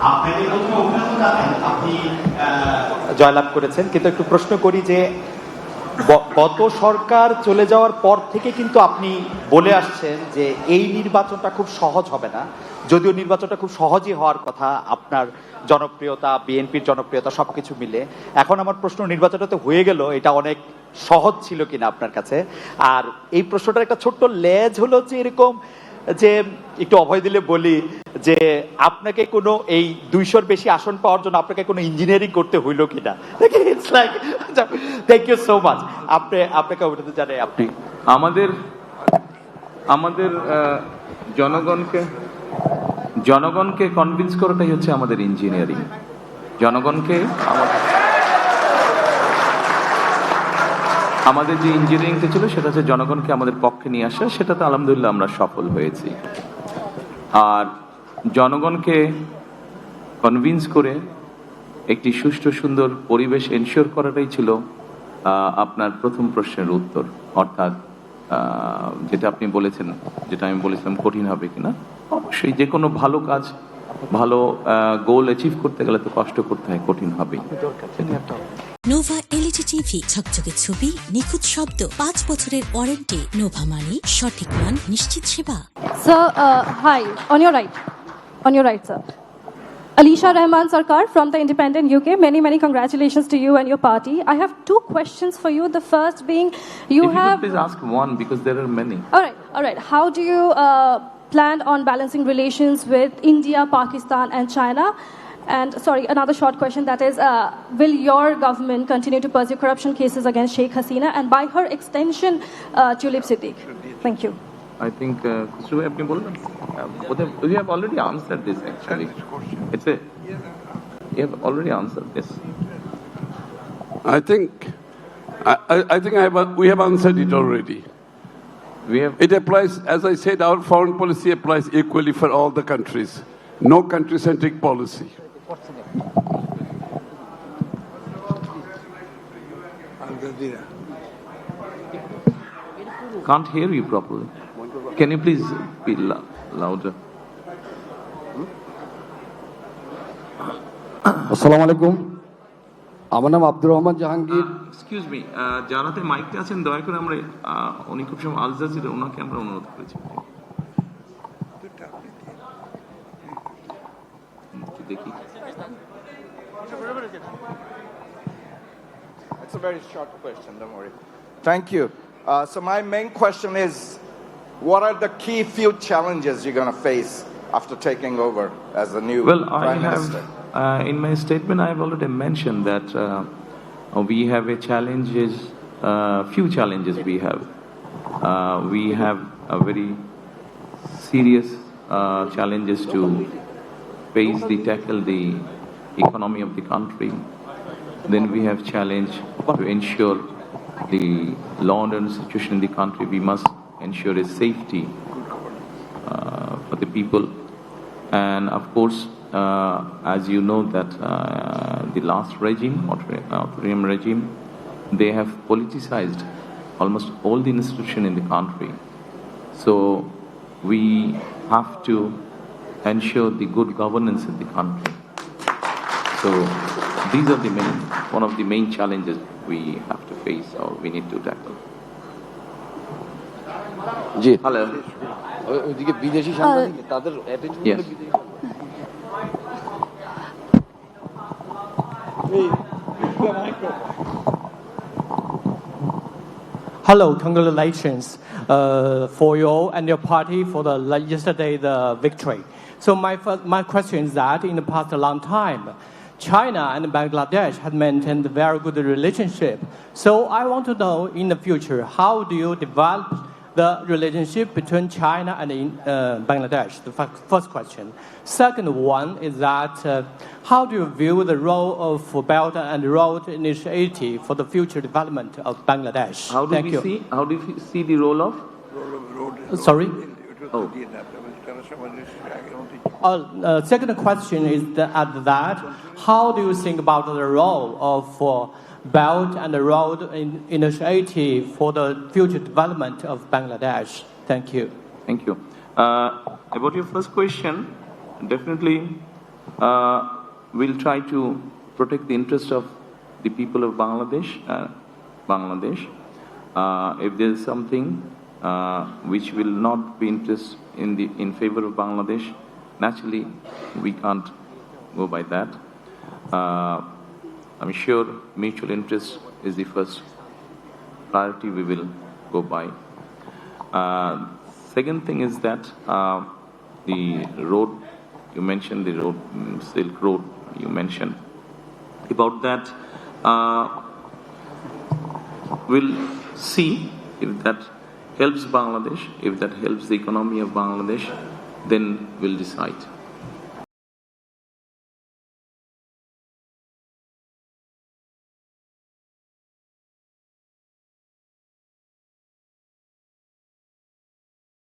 আপনাকে প্রথমে অভিনন্দন জানাই, আপনি জয়লাভ করেছেন, কিন্তু একটু প্রশ্ন করি যে গত সরকার চলে যাওয়ার পর থেকে কিন্তু আপনি বলে আসছেন যে এই নির্বাচনটা খুব সহজ হবে না, যদিও নির্বাচনটা খুব সহজই হওয়ার কথা আপনার জনপ্রিয়তা, বিএনপির জনপ্রিয়তা সবকিছু মিলে। এখন আমার প্রশ্ন, নির্বাচনটা তো হয়ে গেল, এটা অনেক সহজ ছিল কিনা আপনার কাছে? আর এই প্রশ্নটার একটা ছোট্ট লেজ হলো যে এরকম যে একটু অভয় দিলে বলি যে আপনাকে কোনো এই 200-র বেশি আসন পাওয়ার জন্য আপনাকে কোনো ইঞ্জিনিয়ারিং করতে হইলো কিনা? It's like, thank you so much. আপনাকে অভিনন্দন জানাই। আপনি আমাদের জনগণকে কনভিন্স করাটাই হচ্ছে আমাদের ইঞ্জিনিয়ারিং। জনগণকে আমাদের যে ইঞ্জিনিয়ারিংটা ছিল সেটা হচ্ছে জনগণকে আমাদের পক্ষে নিয়ে আসা, সেটাতে আলহামদুলিল্লাহ আমরা সফল হয়েছি। আর জনগণকে কনভিন্স করে একটি সুষ্ঠু সুন্দর পরিবেশ এনশিওর করাটাই ছিল আপনার প্রথম প্রশ্নের উত্তর, অর্থাৎ যেটা আপনি বলেছেন, যেটা আমি বলেছিলাম কঠিন হবে কিনা। অবশ্যই যে কোনো ভালো কাজ, ভালো গোল অ্যাচিভ করতে গেলে তো কষ্ট করতে হয়, কঠিন হবেই। নোভা এলইডি টিভি, ঝকঝকে ছবি, নিখুঁত শব্দ, 5 বছরের ওয়ারেন্টি। নোভা মানে সঠিক মান, নিশ্চিত সেবা। Sir, hi. On your right, sir. Alisha Rahman Sarkar from the Independent UK. Many congratulations to you and your party. I have 2 questions for you. The first being, If you could please ask one, because there are many. All right. How do you plan on balancing relations with India, Pakistan, and China? And sorry, another short question, that is, will your government continue to pursue corruption cases against Sheikh Hasina and by her extension, Tulip Siddiq? Thank you. I think we have already answered this actually. You have already answered this. I think we have answered it already. It applies, as I said, our foreign policy applies equally for all the countries. No country-centric policy. Can't hear you properly. Can you please be louder? আসসালামু আলাইকুম, আমার নাম Abdur Rahman Jahangir. Excuse me, জানাতে মাইকটা আছেন, দয়া করে আমরা উনি খুব সময় আল জাজিরা, ওনাকে আমরা অনুরোধ করেছি। দেখি। It's a very short question, don't worry. Thank you. So my main question is, what are the key few challenges you're going to face after taking over as the new Prime Minister? In my statement, I have already mentioned that we have few challenges we have. We have a very serious challenges to tackle the economy of the country. Then we have challenge to ensure the law and order situation in the country. We must ensure a safety for the people. And of course, as you know that the last regime, authoritarian regime, they have politicized almost all the institution in the country. So we have to ensure the good governance in the country. So these are one of the main challenges we have to face or we need to tackle. G, Hello. ওইদিকে বিদেশি সাংবাদিক, তাদের attitude Yes. Hello, congratulations for you and your party for the victory. So my question is that in the past a long time, China and Bangladesh had maintained a very good relationship. So I want to know in the future, how do you develop the relationship between China and Bangladesh? The first question. Second one is that how do you view the role of Belt and Road Initiative for the future development of Bangladesh? How do you see the role of? Sorry? Oh. Second question is that how do you think about the role of Belt and Road Initiative for the future development of Bangladesh? Thank you. Thank you. About your first question, definitely we'll try to protect the interest of the people of Bangladesh. If there is something which will not be in favor of Bangladesh, naturally we can't go by that. I'm sure mutual interest is the first priority we will go by. Second thing is that the road, you mentioned the road, Silk Road, you mentioned. About that, we'll see if that helps Bangladesh, if that helps the economy of Bangladesh, then we'll decide.